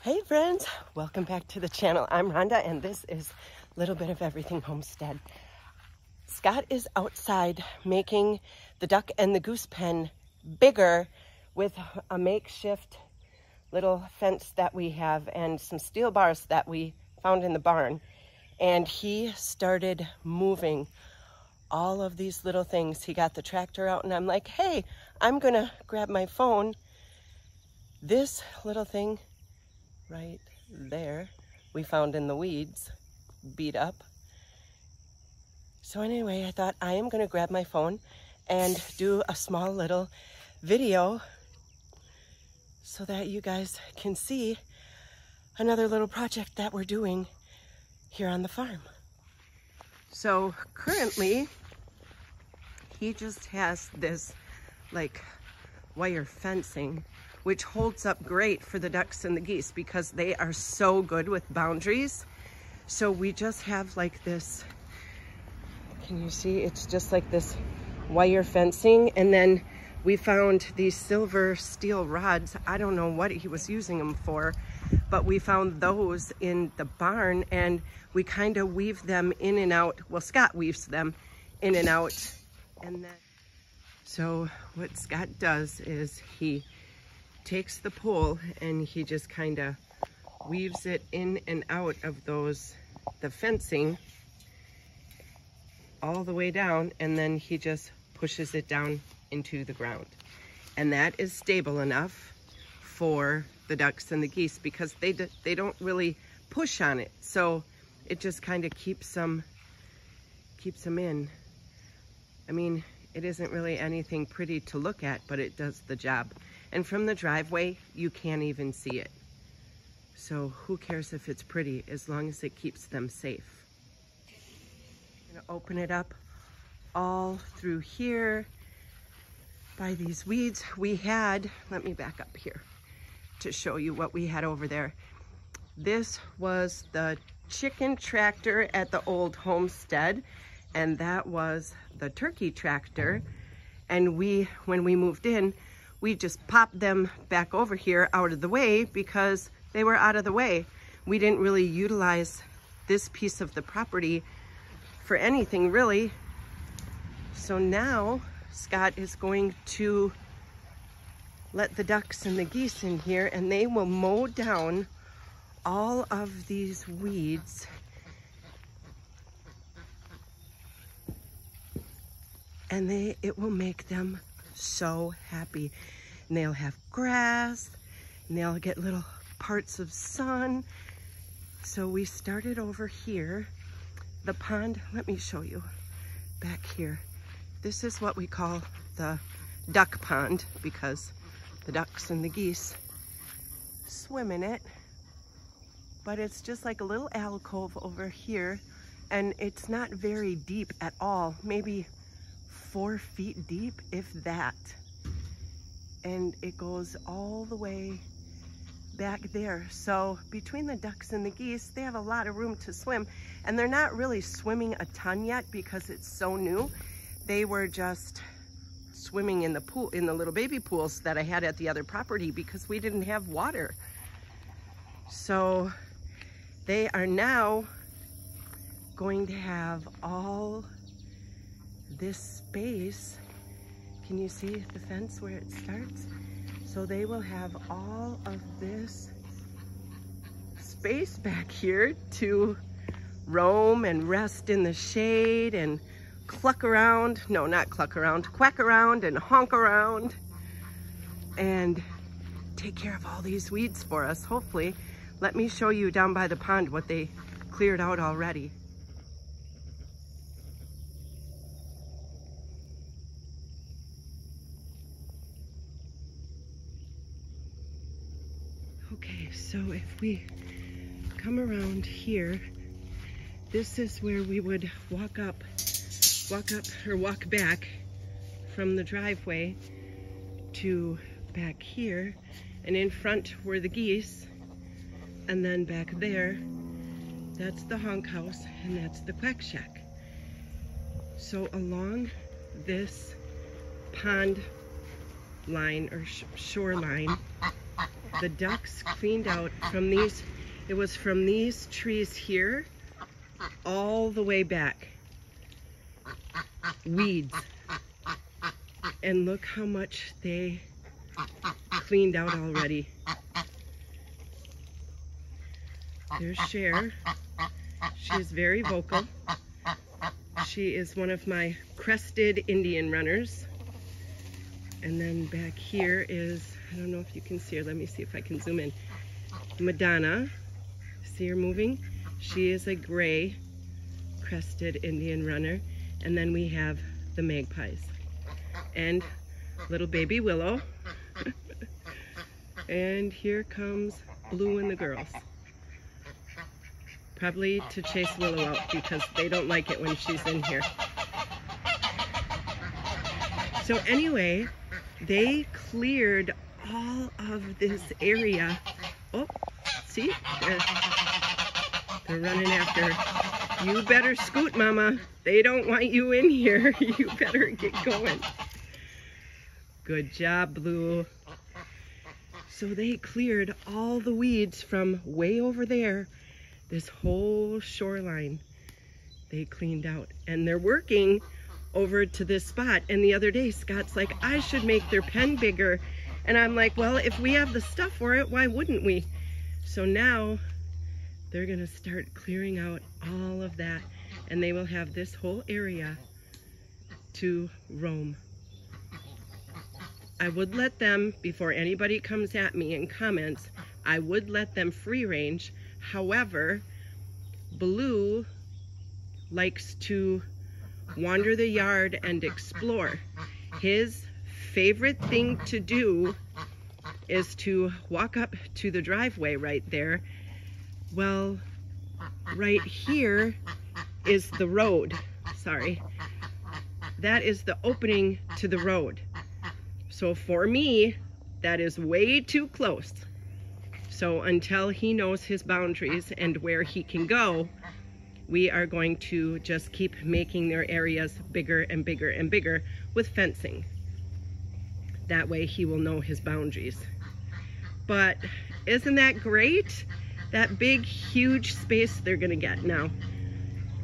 Hey friends, welcome back to the channel. I'm Rhonda and this is Little Bit of Everything Homestead. Scott is outside making the duck and the goose pen bigger with a makeshift little fence that we have and some steel bars that we found in the barn. And he started moving all of these little things. He got the tractor out and I'm like, hey, I'm gonna grab my phone. This little thing right there we found in the weeds, beat up. So anyway, I thought I am going to grab my phone and do a small little video so that you guys can see another little project that we're doing here on the farm. So currently he just has this like wire fencing which holds up great for the ducks and the geese because they are so good with boundaries. So we just have like this, can you see? It's just like this wire fencing. And then we found these silver steel rods. I don't know what he was using them for, but we found those in the barn and we kind of weave them in and out. Well, Scott weaves them in and out. And then, so what Scott does is he takes the pole and he just kind of weaves it in and out of the fencing all the way down, and then he just pushes it down into the ground. And that is stable enough for the ducks and the geese because they don't really push on it. So it just kind of keeps them in. I mean, it isn't really anything pretty to look at, but it does the job. And from the driveway, you can't even see it. So who cares if it's pretty as long as it keeps them safe. I'm gonna open it up all through here by these weeds. We had, let me back up here to show you what we had over there. This was the chicken tractor at the old homestead, and that was the turkey tractor. And when we moved in, we just popped them back over here out of the way because they were out of the way. We didn't really utilize this piece of the property for anything really. So now Scott is going to let the ducks and the geese in here and they will mow down all of these weeds. And it will make them so happy. And they'll have grass and they'll get little parts of sun. So we started over here. The pond, let me show you back here. This is what we call the duck pond because the ducks and the geese swim in it. But it's just like a little alcove over here and it's not very deep at all, maybe 4 feet deep, if that. And it goes all the way back there. So between the ducks and the geese, they have a lot of room to swim. And they're not really swimming a ton yet because it's so new. They were just swimming in the pool, in the little baby pools that I had at the other property because we didn't have water. So they are now going to have all this space. Can you see the fence where it starts? So they will have all of this space back here to roam and rest in the shade and cluck around. No, not cluck around, quack around and honk around and take care of all these weeds for us, hopefully. Let me show you down by the pond what they cleared out already. Okay, so if we come around here, this is where we would walk back from the driveway to back here, and in front were the geese, and then back there, that's the honk house, and that's the quack shack. So along this pond line or shoreline, the ducks cleaned out from these, it was from these trees here all the way back. Weeds. And look how much they cleaned out already. There's Cher. She's very vocal. She is one of my crested Indian runners. And then back here is, I don't know if you can see her. Let me see if I can zoom in. Madonna. See her moving? She is a gray crested Indian runner. And then we have the magpies. And little baby Willow. And here comes Blue and the girls. Probably to chase Willow out because they don't like it when she's in here. So anyway, they cleared all of this area. Oh, see? They're running after her. You better scoot, Mama. They don't want you in here. You better get going. Good job, Blue. So they cleared all the weeds from way over there. This whole shoreline they cleaned out. And they're working over to this spot. And the other day, Scott's like, I should make their pen bigger. And I'm like, well, if we have the stuff for it, why wouldn't we? So now they're gonna start clearing out all of that. And they will have this whole area to roam. I would let them, before anybody comes at me and comments, I would let them free range. However, Blue likes to wander the yard and explore. His favorite thing to do is to walk up to the driveway right there. Well, right here is the road. Sorry. That is the opening to the road. So for me, that is way too close. So until he knows his boundaries and where he can go, we are going to just keep making their areas bigger and bigger and bigger with fencing. That way he will know his boundaries. But isn't that great? That big, huge space they're gonna get now.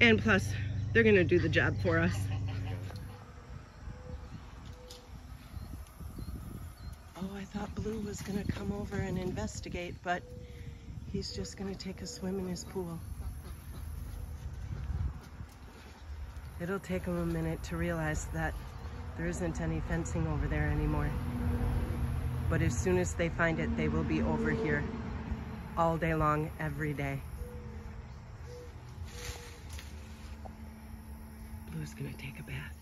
And plus, they're gonna do the job for us. Oh, I thought Blue was gonna come over and investigate, but he's just gonna take a swim in his pool. It'll take him a minute to realize that there isn't any fencing over there anymore. But as soon as they find it, they will be over here all day long, every day. Blue's gonna take a bath.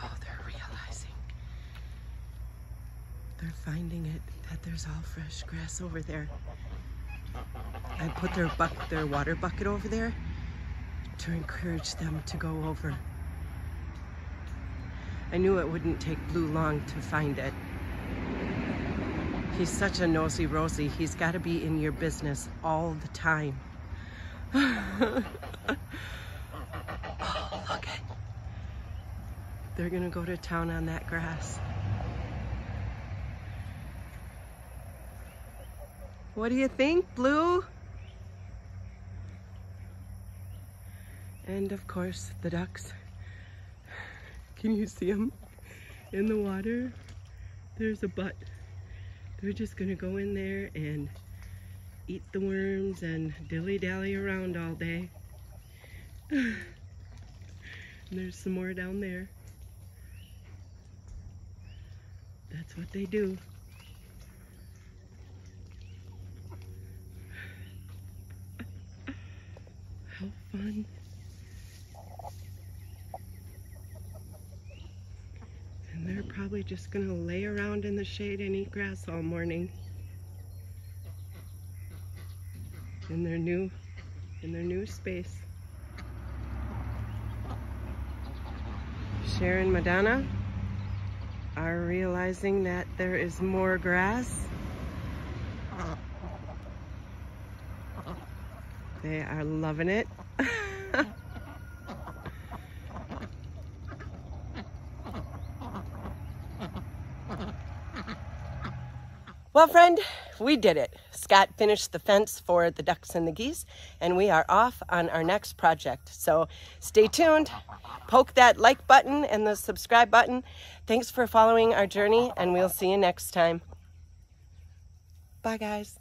Oh, they're realizing. They're finding it, that there's all fresh grass over there. I put their water bucket over there to encourage them to go over. I knew it wouldn't take Blue long to find it. He's such a nosy Rosie. He's got to be in your business all the time. Oh, look it. They're gonna go to town on that grass. What do you think, Blue? And of course, the ducks. Can you see them in the water? There's a butt. They're just gonna go in there and eat the worms and dilly-dally around all day. And there's some more down there. That's what they do. How fun. And they're probably just gonna lay around in the shade and eat grass all morning. in their new space. Sharon and Madonna are realizing that there is more grass. They are loving it. Well, friend, we did it. Scott finished the fence for the ducks and the geese, and we are off on our next project. So stay tuned, poke that like button and the subscribe button. Thanks for following our journey, and we'll see you next time. Bye, guys.